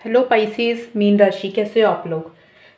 Hello Pisces, mean राशि कैसे हो आप लोग।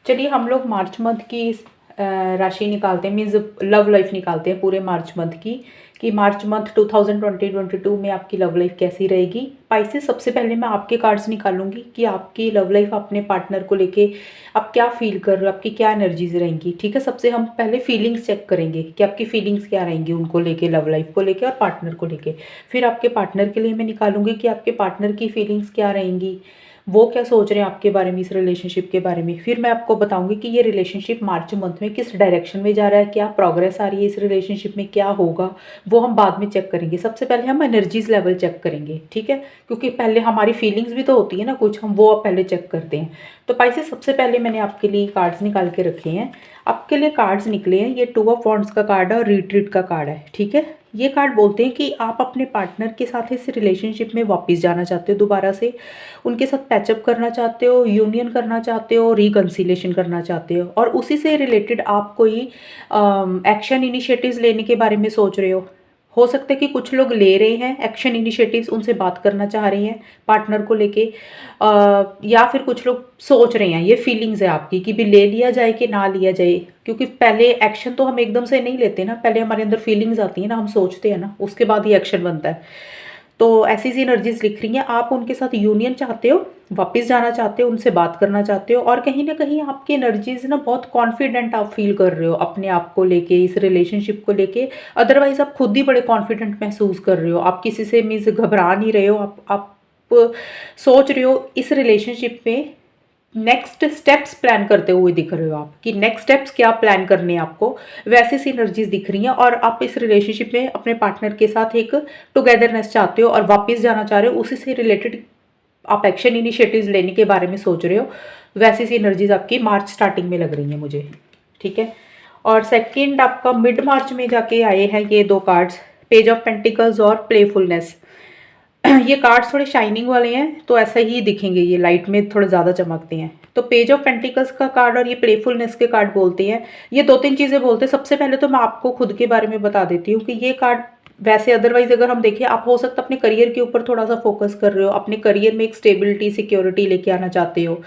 चलिए हम लोग मार्च मंथ की राशि निकालते हैं, मीन्स लव लाइफ निकालते हैं पूरे मार्च मंथ की कि मार्च मंथ 2022 में आपकी लव लाइफ कैसी रहेगी। पाइसेस, सबसे पहले मैं आपके कार्ड्स निकालूंगी कि आपकी लव लाइफ अपने पार्टनर को लेके आप क्या फील कर रहे हो, आपकी क्या एनर्जीज रहेंगी। ठीक है, सबसे हम पहले फीलिंग्स चेक करेंगे कि आपकी फीलिंग्स क्या रहेंगी उनको लेके, लव लाइफ को लेके और पार्टनर को लेके। फिर आपके पार्टनर के लिए मैं निकालूंगी कि आपके पार्टनर की फीलिंग्स क्या रहेंगी, वो क्या सोच रहे हैं आपके बारे में, इस रिलेशनशिप के बारे में। फिर मैं आपको बताऊंगी कि ये रिलेशनशिप मार्च मंथ में किस डायरेक्शन में जा रहा है, क्या प्रोग्रेस आ रही है इस रिलेशनशिप में, क्या होगा वो हम बाद में चेक करेंगे। सबसे पहले हम एनर्जीज लेवल चेक करेंगे, ठीक है, क्योंकि पहले हमारी फीलिंग्स भी तो होती है ना कुछ, हम वो पहले चेक करते हैं। तो पाइसेस, सबसे पहले मैंने आपके लिए कार्ड्स निकाल के रखे हैं। आपके लिए कार्ड्स निकले हैं, ये 2 ऑफ वॉन्ड्स का कार्ड है और रिट्रीट का कार्ड है। ठीक है, ये कार्ड बोलते हैं कि आप अपने पार्टनर के साथ इस रिलेशनशिप में वापस जाना चाहते हो, दोबारा से उनके साथ पैचअप करना चाहते हो, यूनियन करना चाहते हो, रिकन्सिलेशन करना चाहते हो, और उसी से रिलेटेड आप कोई एक्शन इनिशिएटिव्स लेने के बारे में सोच रहे हो सकता है कि कुछ लोग ले रहे हैं एक्शन इनिशिएटिव्स, उनसे बात करना चाह रहे हैं पार्टनर को लेके, या फिर कुछ लोग सोच रहे हैं, ये फीलिंग्स है आपकी कि भी ले लिया जाए कि ना लिया जाए। क्योंकि पहले एक्शन तो हम एकदम से नहीं लेते ना, पहले हमारे अंदर फीलिंग्स आती है ना, हम सोचते हैं ना, उसके बाद ही एक्शन बनता है। तो ऐसी सी एनर्जीज लिख रही हैं, आप उनके साथ यूनियन चाहते हो, वापस जाना चाहते हो, उनसे बात करना चाहते हो, और कहीं ना कहीं आपकी एनर्जीज ना बहुत कॉन्फिडेंट आप फील कर रहे हो अपने आप को लेके, इस रिलेशनशिप को लेके। अदरवाइज आप खुद ही बड़े कॉन्फिडेंट महसूस कर रहे हो, आप किसी से मीन्स घबरा नहीं रहे हो, आप सोच रहे हो इस रिलेशनशिप में नेक्स्ट स्टेप्स प्लान करते हुए दिख रहे हो आप कि नेक्स्ट स्टेप्स क्या प्लान करने हैं आपको। वैसे सी एनर्जीज दिख रही हैं, और आप इस रिलेशनशिप में अपने पार्टनर के साथ एक टुगेदरनेस चाहते हो और वापस जाना चाह रहे हो, उसी से रिलेटेड आप एक्शन इनिशिएटिव्स लेने के बारे में सोच रहे हो। वैसी सी एनर्जीज आपकी मार्च स्टार्टिंग में लग रही हैं मुझे। ठीक है, और सेकेंड आपका मिड मार्च में जाके आए हैं ये 2 कार्ड्स, पेज ऑफ पेंटिकल्स और प्लेफुलनेस। ये कार्ड्स थोड़े शाइनिंग वाले हैं तो ऐसा ही दिखेंगे, ये लाइट में थोड़े ज़्यादा चमकते हैं। तो पेज ऑफ पेंटिकल्स का कार्ड और ये प्लेफुलनेस के कार्ड बोलते हैं, ये 2-3 चीज़ें बोलते हैं। सबसे पहले तो मैं आपको खुद के बारे में बता देती हूँ कि ये कार्ड वैसे अदरवाइज अगर हम देखें, आप हो सकता है अपने करियर के ऊपर थोड़ा सा फोकस कर रहे हो, अपने करियर में एक स्टेबिलिटी सिक्योरिटी लेके आना चाहते हो,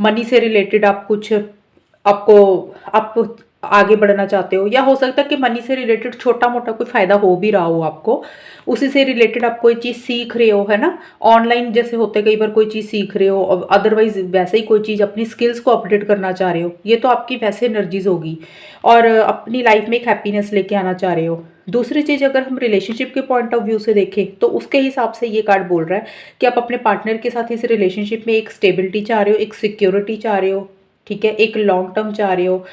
मनी से रिलेटेड आप कुछ आपको आप आगे बढ़ना चाहते हो, या हो सकता है कि मनी से रिलेटेड छोटा मोटा कोई फायदा हो भी रहा हो आपको, उसी से रिलेटेड आप कोई चीज़ सीख रहे हो, है ना। ऑनलाइन जैसे होते कई बार कोई चीज़ सीख रहे हो, और अदरवाइज वैसे ही कोई चीज़ अपनी स्किल्स को अपडेट करना चाह रहे हो, ये तो आपकी वैसे एनर्जीज होगी। और अपनी लाइफ में एक हैप्पीनेस लेके आना चाह रहे हो। दूसरी चीज़, अगर हम रिलेशनशिप के पॉइंट ऑफ व्यू से देखें तो उसके हिसाब से ये कार्ड बोल रहा है कि आप अपने पार्टनर के साथ इस रिलेशनशिप में एक स्टेबिलिटी चाह रहे हो, एक सिक्योरिटी चाह रहे हो, ठीक है, एक लॉन्ग टर्म चाह रहे हो,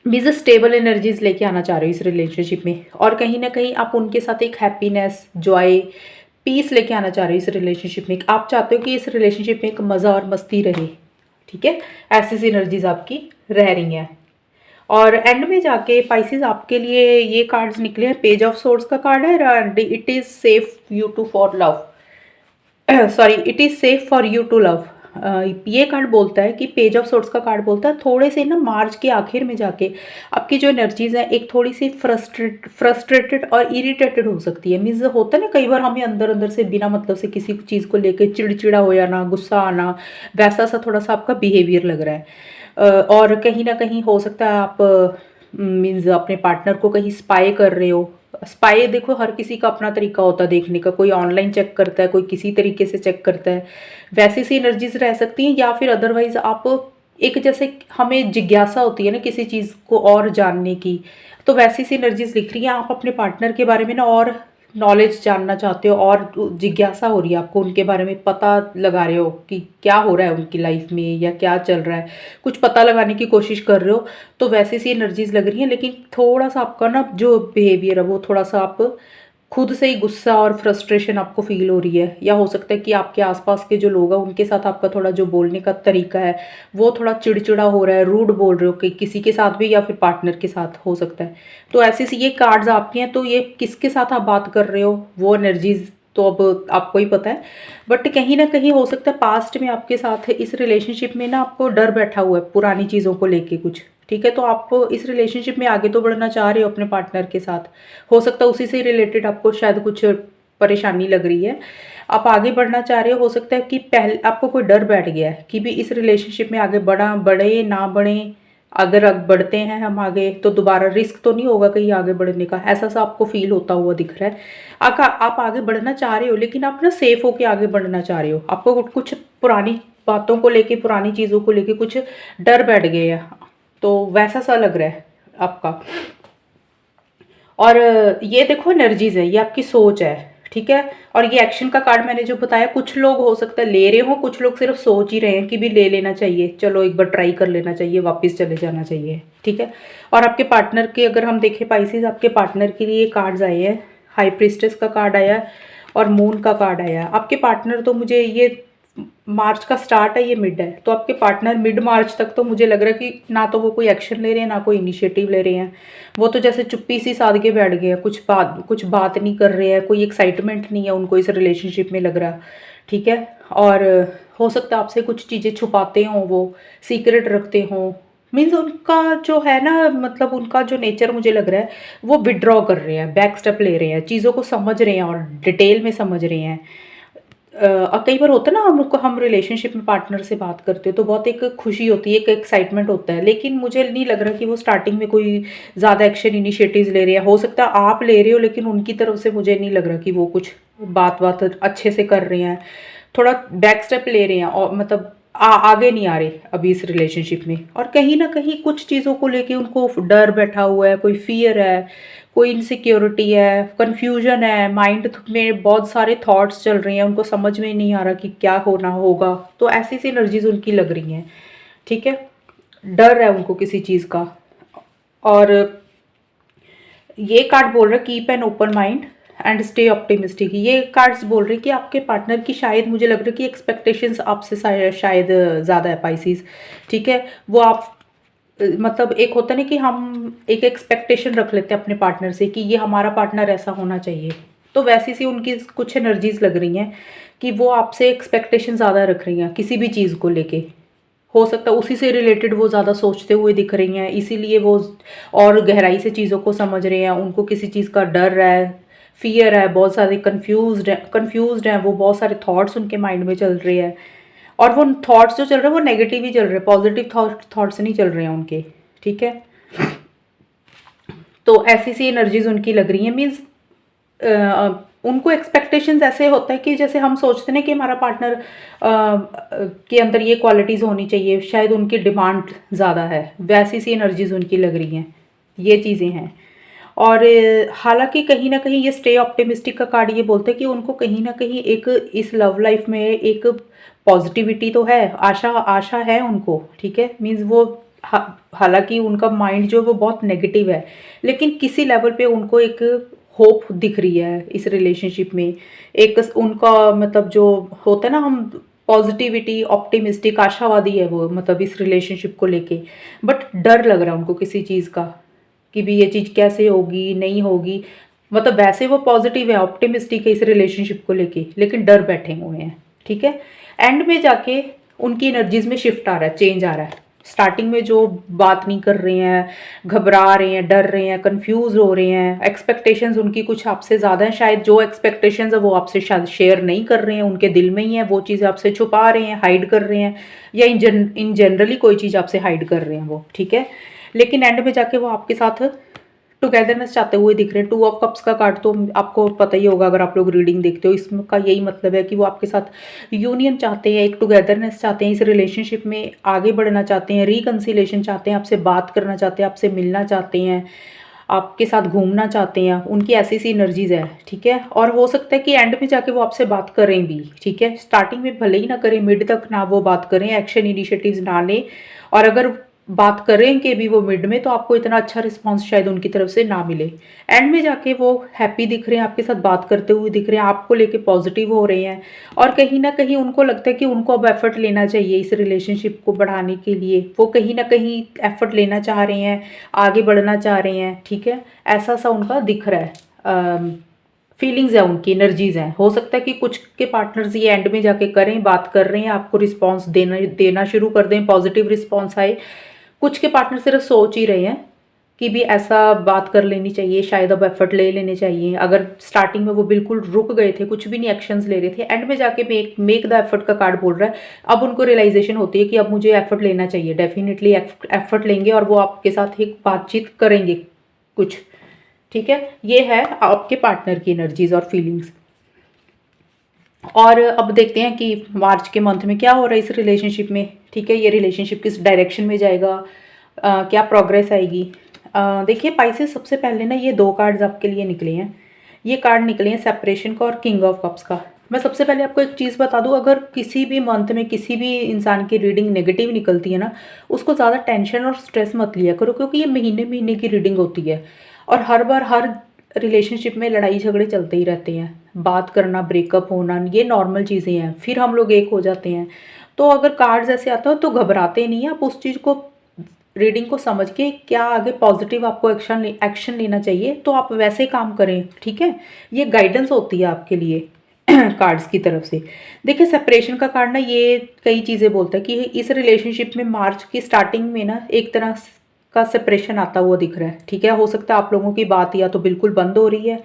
मीन्स स्टेबल एनर्जीज लेके आना चाह रहे हो इस रिलेशनशिप में, और कहीं ना कहीं आप उनके साथ एक हैप्पीनेस, जॉय, पीस लेके आना चाह रहे हो इस रिलेशनशिप में। आप चाहते हो कि इस रिलेशनशिप में एक मज़ा और मस्ती रहे। ठीक है, ऐसी सी एनर्जीज आपकी रह रही हैं। और एंड में जाके पाइसेस, आपके लिए ये कार्ड्स निकले हैं, पेज ऑफ सोर्ड्स का कार्ड है, and it is safe you to for love, sorry, it is safe for you to love. ये कार्ड बोलता है कि पेज ऑफ सोर्ड्स का कार्ड बोलता है थोड़े से ना मार्च के आखिर में जाके आपकी जो एनर्जीज है एक थोड़ी सी फ्रस्ट्रेटेड और इरिटेटेड हो सकती है। मीन्स होता है ना, कई बार हमें अंदर अंदर से बिना मतलब से किसी चीज़ को लेकर चिड़चिड़ा हो जाना, गुस्सा आना, वैसा सा थोड़ा सा आपका बिहेवियर लग रहा है। और कहीं ना कहीं हो सकता है आप मीन्स अपने पार्टनर को कहीं स्पाई कर रहे हो। स्पाई देखो, हर किसी का अपना तरीका होता है देखने का, कोई ऑनलाइन चेक करता है, कोई किसी तरीके से चेक करता है। वैसी सी एनर्जीज रह सकती हैं, या फिर अदरवाइज आप एक, जैसे हमें जिज्ञासा होती है ना किसी चीज़ को और जानने की, तो वैसी सी एनर्जीज लिख रही हैं, आप अपने पार्टनर के बारे में ना और नॉलेज जानना चाहते हो, और जिज्ञासा हो रही है आपको उनके बारे में, पता लगा रहे हो कि क्या हो रहा है उनकी लाइफ में या क्या चल रहा है, कुछ पता लगाने की कोशिश कर रहे हो। तो वैसे सी एनर्जीज लग रही हैं, लेकिन थोड़ा सा आपका ना जो बिहेवियर है वो थोड़ा सा आप खुद से ही गुस्सा और फ्रस्ट्रेशन आपको फील हो रही है, या हो सकता है कि आपके आसपास के जो लोग हैं उनके साथ आपका थोड़ा जो बोलने का तरीका है वो थोड़ा चिड़चिड़ा हो रहा है, रूड बोल रहे हो कि किसी के साथ भी, या फिर पार्टनर के साथ हो सकता है। तो ऐसे से ये कार्ड्स आपके हैं, तो ये किसके साथ आप बात कर रहे हो वो एनर्जीज तो अब आपको ही पता है। बट कहीं ना कहीं हो सकता है पास्ट में आपके साथ इस रिलेशनशिप में ना आपको डर बैठा हुआ है पुरानी चीज़ों को लेके कुछ। ठीक है, तो आप इस रिलेशनशिप में आगे तो बढ़ना चाह रहे हो अपने पार्टनर के साथ, हो सकता है उसी से रिलेटेड आपको शायद कुछ परेशानी लग रही है। आप आगे बढ़ना चाह रहे हो सकता है कि पहले आपको कोई डर बैठ गया है कि भी इस रिलेशनशिप में आगे बढ़े ना बढ़े, अगर अब बढ़ते हैं हम आगे तो दोबारा रिस्क तो नहीं होगा कहीं आगे बढ़ने का, ऐसा सा आपको फील होता हुआ दिख रहा है। आप आगे बढ़ना चाह रहे हो लेकिन आप ना सेफ होके आगे बढ़ना चाह रहे हो, आपको कुछ पुरानी बातों को लेके, पुरानी चीज़ों को लेके कुछ डर बैठ गए हैं, तो वैसा सा लग रहा है आपका। और ये देखो एनर्जीज है, ये आपकी सोच है, ठीक है। और ये एक्शन का कार्ड मैंने जो बताया, कुछ लोग हो सकता है ले रहे हो, कुछ लोग सिर्फ सोच ही रहे हैं कि भी ले लेना चाहिए, चलो एक बार ट्राई कर लेना चाहिए, वापस चले जाना चाहिए, ठीक है। और आपके पार्टनर के अगर हम देखें पाइसेस, आपके पार्टनर के लिए कार्ड्स आए हैं, हाई प्रिस्टेस का कार्ड आया और मून का कार्ड आया। आपके पार्टनर तो मुझे ये मार्च का स्टार्ट है, ये मिड है, तो आपके पार्टनर मिड मार्च तक तो मुझे लग रहा है कि ना तो वो कोई एक्शन ले रहे हैं ना कोई इनिशिएटिव ले रहे हैं, वो तो जैसे चुप्पी सी साध के बैठ गए हैं, कुछ बात नहीं कर रहे हैं, कोई एक्साइटमेंट नहीं है उनको इस रिलेशनशिप में लग रहा, ठीक है। और हो सकता है आपसे कुछ चीज़ें छुपाते हों, वो सीक्रेट रखते हों, मीन्स उनका जो है ना, मतलब उनका जो नेचर मुझे लग रहा है वो विड्रॉ कर रहे हैं, बैक स्टेप ले रहे हैं, चीज़ों को समझ रहे हैं और डिटेल में समझ रहे हैं। कई बार होता है ना, हम रिलेशनशिप में पार्टनर से बात करते हो तो बहुत एक खुशी होती है, एक एक्साइटमेंट होता है, लेकिन मुझे नहीं लग रहा कि वो स्टार्टिंग में कोई ज़्यादा एक्शन इनिशिएटिव्स ले रहे हैं। हो सकता है आप ले रहे हो लेकिन उनकी तरफ से मुझे नहीं लग रहा कि वो कुछ बात अच्छे से कर रहे हैं, थोड़ा बैक स्टेप ले रहे हैं और मतलब आगे नहीं आ रहे अभी इस रिलेशनशिप में। और कहीं ना कहीं कुछ चीज़ों को लेके उनको डर बैठा हुआ है, कोई फियर है, कोई इनसिक्योरिटी है, कन्फ्यूजन है, माइंड में बहुत सारे थॉट्स चल रहे हैं, उनको समझ में नहीं आ रहा कि क्या होना होगा, तो ऐसी सी एनर्जीज उनकी लग रही हैं, ठीक है। डर है उनको किसी चीज़ का। और ये कार्ड बोल रहा है keep an open mind and stay optimistic. ये कार्ड्स बोल रहे हैं कि आपके पार्टनर की शायद, मुझे लग रहा है कि एक्सपेक्टेशंस आपसे शायद ज़्यादा है पाइसिस, ठीक है। वो आप मतलब एक होता नहीं कि हम एक एक्सपेक्टेशन रख लेते हैं अपने पार्टनर से कि ये हमारा पार्टनर ऐसा होना चाहिए, तो वैसी सी उनकी कुछ एनर्जीज लग रही हैं कि वो आपसे एक्सपेक्टेशन ज़्यादा रख रही हैं किसी भी चीज़ को लेके। हो सकता है उसी से रिलेटेड वो ज़्यादा सोचते हुए दिख रही हैं, इसीलिए वो और गहराई से चीज़ों को समझ रहे हैं, उनको किसी चीज़ का डर है, फियर है, बहुत सारे कंफ्यूज्ड हैं वो, बहुत सारे थॉट्स उनके माइंड में चल रहे हैं। और वो थॉट्स जो चल रहे हैं वो नेगेटिव ही चल रहे हैं, पॉजिटिव थॉट्स नहीं चल रहे हैं उनके, ठीक है। तो ऐसी सी एनर्जीज उनकी लग रही हैं, मीन्स उनको एक्सपेक्टेशंस ऐसे होता है कि जैसे हम सोचते हैं कि हमारा पार्टनर के अंदर ये क्वालिटीज़ होनी चाहिए, शायद उनकी डिमांड ज़्यादा है, वैसी सी एनर्जीज उनकी लग रही हैं, ये चीज़ें हैं। और हालांकि कहीं ना कहीं ये स्टे ऑप्टिमिस्टिक का कार्ड ये बोलते हैं कि उनको कहीं ना कहीं एक इस लव लाइफ में एक पॉजिटिविटी तो है, आशा आशा है उनको, ठीक है। मीन्स वो हालांकि उनका माइंड जो वो बहुत नेगेटिव है, लेकिन किसी लेवल पे उनको एक होप दिख रही है इस रिलेशनशिप में, एक उनका मतलब जो होता है ना, हम पॉजिटिविटी, ऑप्टिमिस्टिक, आशावादी है वो, मतलब इस रिलेशनशिप को लेके। बट डर लग रहा है उनको किसी चीज़ का कि भी ये चीज़ कैसे होगी नहीं होगी, मतलब वैसे वो पॉजिटिव है, ऑप्टिमिस्टिक है इस रिलेशनशिप को लेके, लेकिन डर बैठे हुए हैं, ठीक है। एंड में जाके उनकी एनर्जीज में शिफ्ट आ रहा है, चेंज आ रहा है। स्टार्टिंग में जो बात नहीं कर रहे हैं, घबरा रहे हैं, डर रहे हैं, कंफ्यूज हो रहे हैं, एक्सपेक्टेशंस उनकी कुछ आपसे ज़्यादा है, शायद जो एक्सपेक्टेशंस है वो आपसे शायद शेयर नहीं कर रहे हैं, उनके दिल में ही है वो चीज़, आपसे छुपा रहे हैं, हाइड कर रहे हैं, या इन जनरली कोई चीज़ आपसे हाइड कर रहे हैं वो, ठीक है। लेकिन एंड में जाके वो आपके साथ टुगेदरनेस चाहते हुए दिख रहे हैं। 2 ऑफ कप्स का कार्ड तो आपको पता ही होगा अगर आप लोग रीडिंग देखते हो, इसका यही मतलब है कि वो आपके साथ यूनियन चाहते हैं, एक टुगेदरनेस चाहते हैं, इस रिलेशनशिप में आगे बढ़ना चाहते हैं, रिकन्सिलेशन चाहते हैं, आपसे बात करना चाहते हैं, आपसे मिलना चाहते हैं, आपके साथ घूमना चाहते हैं, उनकी ऐसी सी एनर्जीज है, ठीक है। और हो सकता है कि एंड में जाके वो आपसे बात करें भी, ठीक है। स्टार्टिंग में भले ही ना करें, मिड तक ना वो बात करें, एक्शन इनिशिएटिव्स ना लें, और अगर बात करेंगे भी वो मिड में तो आपको इतना अच्छा रिस्पांस शायद उनकी तरफ से ना मिले। एंड में जाके वो हैप्पी दिख रहे हैं, आपके साथ बात करते हुए दिख रहे हैं, आपको लेके पॉजिटिव हो रहे हैं, और कहीं ना कहीं उनको लगता है कि उनको अब एफर्ट लेना चाहिए इस रिलेशनशिप को बढ़ाने के लिए, वो कहीं ना कहीं एफर्ट लेना चाह रहे हैं, आगे बढ़ना चाह रहे हैं, ठीक है। ऐसा सा उनका दिख रहा है, फीलिंग्स है उनकी, एनर्जीज हैं। हो सकता है कि कुछ के पार्टनर्स ये एंड में जाके करें, बात कर रहे हैं, आपको रिस्पांस देना शुरू कर दें, पॉजिटिव रिस्पांस आए। कुछ के पार्टनर सिर्फ सोच ही रहे हैं, कि भी ऐसा बात कर लेनी चाहिए, शायद अब एफर्ट ले लेने चाहिए। अगर स्टार्टिंग में वो बिल्कुल रुक गए थे, कुछ भी नहीं एक्शंस ले रहे थे, एंड में जाके मेक द एफर्ट का कार्ड बोल रहा है। अब उनको रियलाइजेशन होती है कि अब मुझे एफर्ट लेना चाहिए, डेफिनेटली एफर्ट लेंगे और वो आपके साथ एक बातचीत करेंगे कुछ। ठीक है, ये है आपके पार्टनर की एनर्जीज और फीलिंग्स। और अब देखते हैं कि मार्च के मंथ में क्या हो रहा है इस रिलेशनशिप में। ठीक है, ये रिलेशनशिप किस डायरेक्शन में जाएगा, क्या प्रोग्रेस आएगी। देखिए पाइसेस, सबसे पहले ना ये दो कार्ड्स आपके लिए निकले हैं। ये कार्ड निकले हैं सेपरेशन का और किंग ऑफ कप्स का। मैं सबसे पहले आपको एक चीज़ बता दूं, अगर किसी भी मंथ में किसी भी इंसान की रीडिंग नेगेटिव निकलती है ना, उसको ज़्यादा टेंशन और स्ट्रेस मत लिया करो, क्योंकि ये महीने महीने की रीडिंग होती है। और हर बार हर रिलेशनशिप में लड़ाई झगड़े चलते ही रहते हैं, बात करना, ब्रेकअप होना, ये नॉर्मल चीज़ें हैं, फिर हम लोग एक हो जाते हैं। तो अगर कार्ड्स ऐसे आता हो तो घबराते नहीं है आप, उस चीज़ को, रीडिंग को समझ के क्या आगे पॉजिटिव आपको एक्शन लेना चाहिए तो आप वैसे काम करें। ठीक है, ये गाइडेंस होती है आपके लिए कार्ड्स की तरफ से। देखिए सेपरेशन का कार्ड ना ये कई चीज़ें बोलता है कि इस रिलेशनशिप में मार्च की स्टार्टिंग में ना एक तरह का सेपरेशन आता हुआ दिख रहा है। ठीक है, हो सकता है आप लोगों की बात या तो बिल्कुल बंद हो रही है,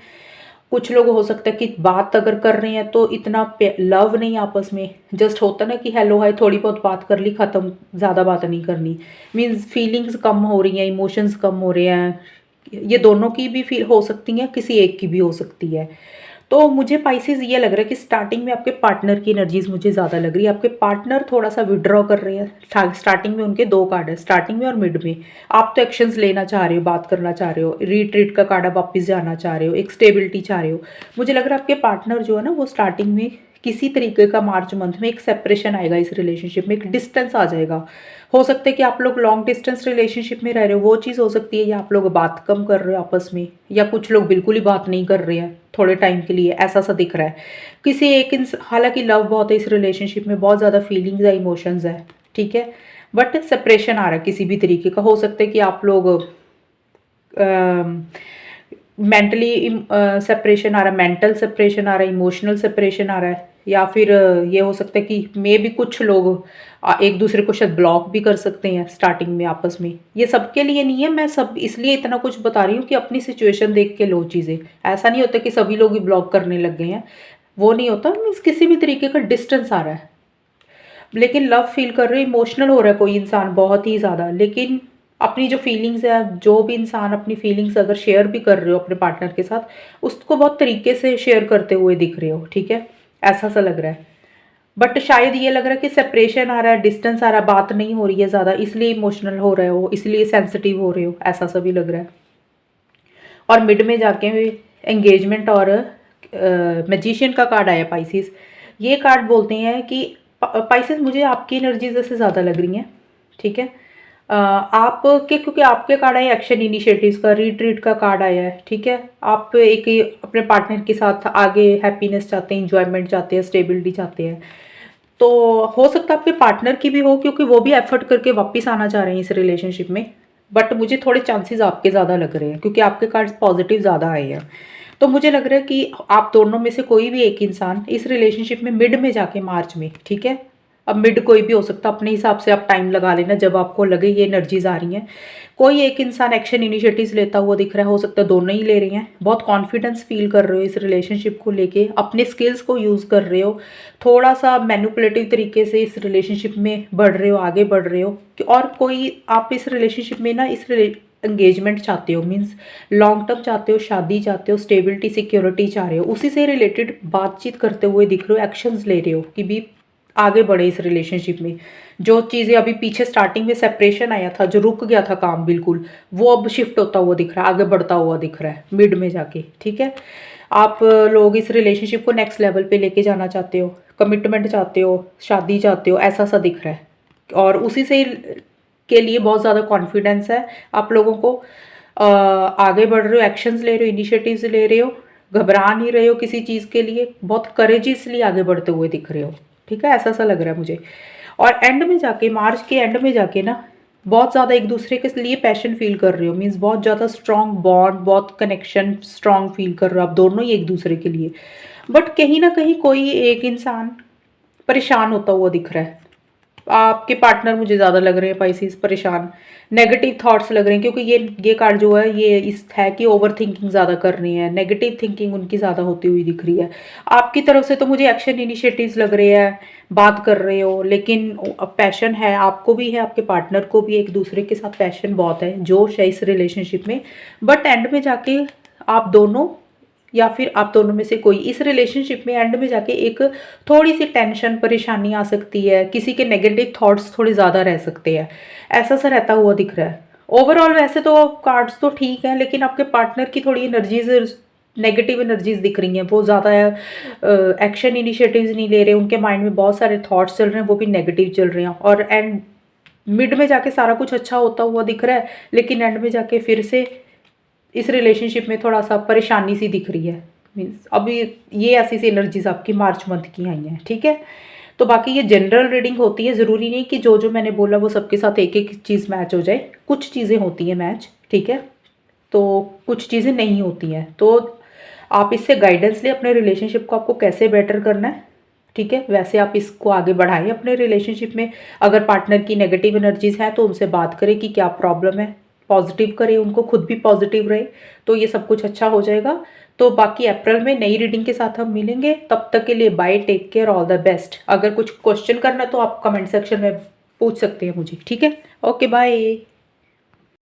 कुछ लोग हो सकता है कि बात अगर कर रहे हैं तो इतना लव नहीं आपस में, जस्ट होता ना कि हेलो हाय, थोड़ी बहुत बात कर ली, ख़त्म, ज़्यादा बात नहीं करनी। मीन्स फीलिंग्स कम हो रही हैं, इमोशंस कम हो रहे हैं। ये दोनों की भी फील हो सकती हैं, किसी एक की भी हो सकती है। तो मुझे पाइसेस ये लग रहा है कि स्टार्टिंग में आपके पार्टनर की एनर्जीज मुझे ज़्यादा लग रही है। आपके पार्टनर थोड़ा सा विड्रॉ कर रहे हैं। स्टार्टिंग में उनके दो कार्ड है, स्टार्टिंग में और मिड में। आप तो एक्शंस लेना चाह रहे हो, बात करना चाह रहे हो, रिट्रीट का कार्ड, आप वापस जाना चाह रहे हो, एक स्टेबिलिटी चाह रहे हो। मुझे लग रहा है आपके पार्टनर जो है ना, वो स्टार्टिंग में किसी तरीके का मार्च मंथ में एक सेपरेशन आएगा इस रिलेशनशिप में, एक डिस्टेंस आ जाएगा। हो सकता है कि आप लोग लॉन्ग डिस्टेंस रिलेशनशिप में रह रहे हो, वो चीज़ हो सकती है, या आप लोग बात कम कर रहे हो आपस में, या कुछ लोग बिल्कुल ही बात नहीं कर रहे हैं थोड़े टाइम के लिए, ऐसा सा दिख रहा है। किसी एक हालांकि लव बहुत है इस रिलेशनशिप में, बहुत ज़्यादा फीलिंग्स है, इमोशंस है। ठीक है, बट सेपरेशन आ रहा है किसी भी तरीके का। हो सकता है कि आप लोग मेंटली सेपरेशन आ रहा है, मेंटल सेपरेशन आ रहा है, इमोशनल सेपरेशन आ रहा है, या फिर ये हो सकता है कि मे भी कुछ लोग एक दूसरे को शायद ब्लॉक भी कर सकते हैं स्टार्टिंग में आपस में। ये सबके लिए नहीं है, मैं सब इसलिए इतना कुछ बता रही हूँ कि अपनी सिचुएशन देख के लो चीज़ें। ऐसा नहीं होता कि सभी लोग ही ब्लॉक करने लग गए हैं, वो नहीं होता। मीन्स किसी भी तरीके का डिस्टेंस आ रहा है, लेकिन लव फील कर रहे हो, इमोशनल हो रहा है कोई इंसान बहुत ही ज़्यादा, लेकिन अपनी जो फीलिंग्स है, जो भी इंसान अपनी फीलिंग्स अगर शेयर भी कर रहे हो अपने पार्टनर के साथ, उसको बहुत तरीके से शेयर करते हुए दिख रहे हो। ठीक है, ऐसा सा लग रहा है। बट शायद ये लग रहा है कि सेपरेशन आ रहा है, डिस्टेंस आ रहा है, बात नहीं हो रही है ज़्यादा, इसलिए इमोशनल हो रहे हो, इसलिए सेंसिटिव हो रहे हो, ऐसा सा भी लग रहा है। और मिड में जाके एंगेजमेंट और मैजिशियन का कार्ड आया पाइसिस। ये कार्ड बोलते हैं कि पाइसिस, मुझे आपकी एनर्जीज से ज़्यादा लग रही हैं। ठीक है, आपके, क्योंकि आपके कार्ड आए एक्शन इनिशिएटिव्स का, रिट्रीट का कार्ड आया है। ठीक है, आप एक अपने पार्टनर के साथ आगे हैप्पीनेस चाहते हैं, इंजॉयमेंट चाहते हैं, स्टेबिलिटी चाहते हैं। तो हो सकता है आपके पार्टनर की भी हो, क्योंकि वो भी एफर्ट करके वापस आना चाह रहे हैं इस रिलेशनशिप में। बट मुझे थोड़े चांसेस आपके ज़्यादा लग रहे हैं, क्योंकि आपके कार्ड्स पॉजिटिव ज़्यादा आए हैं। तो मुझे लग रहा है कि आप दोनों में से कोई भी एक इंसान इस रिलेशनशिप में मिड में जाके, मार्च में, ठीक है, अब मिड कोई भी हो सकता, अपने हिसाब से आप टाइम लगा लेना जब आपको लगे ये एनर्जीज आ रही हैं। कोई एक इंसान एक्शन इनिशिएटिव्स लेता हुआ दिख रहा है, हो सकता है दोनों ही ले रही हैं। बहुत कॉन्फिडेंस फील कर रहे हो इस रिलेशनशिप को लेके, अपने स्किल्स को यूज़ कर रहे हो, थोड़ा सा मैनिपुलेटिव तरीके से इस रिलेशनशिप में बढ़ रहे हो, आगे बढ़ रहे हो। और कोई आप इस रिलेशनशिप में ना, इस एंगेजमेंट चाहते हो, मीन्स लॉन्ग टर्म चाहते हो, शादी चाहते हो, स्टेबिलिटी सिक्योरिटी चाह रहे हो, उसी से रिलेटेड बातचीत करते हुए दिख रहे हो, एक्शंस ले रहे हो कि भी आगे बढ़े इस रिलेशनशिप में। जो चीज़ें अभी पीछे स्टार्टिंग में सेपरेशन आया था, जो रुक गया था काम बिल्कुल, वो अब शिफ्ट होता हुआ दिख रहा है, आगे बढ़ता हुआ दिख रहा है मिड में जाके। ठीक है, आप लोग इस रिलेशनशिप को नेक्स्ट लेवल पे लेके जाना चाहते हो, कमिटमेंट चाहते हो, शादी चाहते हो, ऐसा सा दिख रहा है। और उसी से के लिए बहुत ज़्यादा कॉन्फिडेंस है आप लोगों को। आगे बढ़ रहे हो, एक्शंस ले रहे हो, इनिशिएटिव्स ले रहे हो, घबरा नहीं रहे हो किसी चीज़ के लिए, बहुत करेजियसली आगे बढ़ते हुए दिख रहे हो। ठीक है, ऐसा सा लग रहा है मुझे। और एंड में जाके, मार्च के एंड में जाके ना, बहुत ज़्यादा एक दूसरे के लिए पैशन फील कर रहे हो, मीन्स बहुत ज़्यादा स्ट्रॉन्ग बॉन्ड, बहुत कनेक्शन स्ट्रॉन्ग फील कर रहे हो आप दोनों ही एक दूसरे के लिए। बट कहीं ना कहीं कोई एक इंसान परेशान होता हुआ दिख रहा है। आपके पार्टनर मुझे ज़्यादा लग रहे हैं पाइसेस परेशान, नेगेटिव थॉट्स लग रहे हैं, क्योंकि ये कार्ड जो है ये इस है कि ओवर थिंकिंग ज़्यादा कर रही है, नेगेटिव थिंकिंग उनकी ज़्यादा होती हुई दिख रही है। आपकी तरफ से तो मुझे एक्शन इनिशिएटिव्स लग रहे हैं, बात कर रहे हो, लेकिन अब पैशन है, आपको भी है, आपके पार्टनर को भी, एक दूसरे के साथ पैशन बहुत है, जोश है इस रिलेशनशिप में। बट एंड में जाके आप दोनों या फिर आप दोनों में से कोई इस रिलेशनशिप में एंड में जाके एक थोड़ी सी टेंशन परेशानी आ सकती है, किसी के नेगेटिव थॉट्स थोड़े ज़्यादा रह सकते हैं, ऐसा सा रहता हुआ दिख रहा है। ओवरऑल वैसे तो कार्ड्स तो ठीक हैं, लेकिन आपके पार्टनर की थोड़ी एनर्जीज, नेगेटिव एनर्जीज दिख रही हैं, वो ज़्यादा एक्शन इनिशिएटिव्स नहीं ले रहे, उनके माइंड में बहुत सारे थॉट्स चल रहे हैं, वो भी नेगेटिव चल रहे हैं, और एंड मिड में जाके सारा कुछ अच्छा होता हुआ दिख रहा है, लेकिन एंड में जाके फिर से इस रिलेशनशिप में थोड़ा सा परेशानी सी दिख रही है। मीन्स अभी ये ऐसी सी एनर्जीज आपकी मार्च मंथ की आई हैं, ठीक है। तो बाकी ये जनरल रीडिंग होती है, ज़रूरी नहीं कि जो जो मैंने बोला वो सबके साथ एक एक चीज़ मैच हो जाए, कुछ चीज़ें होती हैं मैच, ठीक है, तो कुछ चीज़ें नहीं होती हैं। तो आप इससे गाइडेंस लें अपने रिलेशनशिप को, आपको कैसे बेटर करना है, ठीक है, वैसे आप इसको आगे बढ़ाएं अपने रिलेशनशिप में। अगर पार्टनर की नेगेटिव एनर्जीज हैं तो उनसे बात करें कि क्या प्रॉब्लम है, पॉजिटिव करें उनको, खुद भी पॉजिटिव रहे, तो ये सब कुछ अच्छा हो जाएगा। तो बाकी अप्रैल में नई रीडिंग के साथ हम मिलेंगे, तब तक के लिए bye, take care, all the best. अगर कुछ क्वेश्चन करना तो आप कमेंट सेक्शन में पूछ सकते हैं मुझे, ठीक है। Okay bye.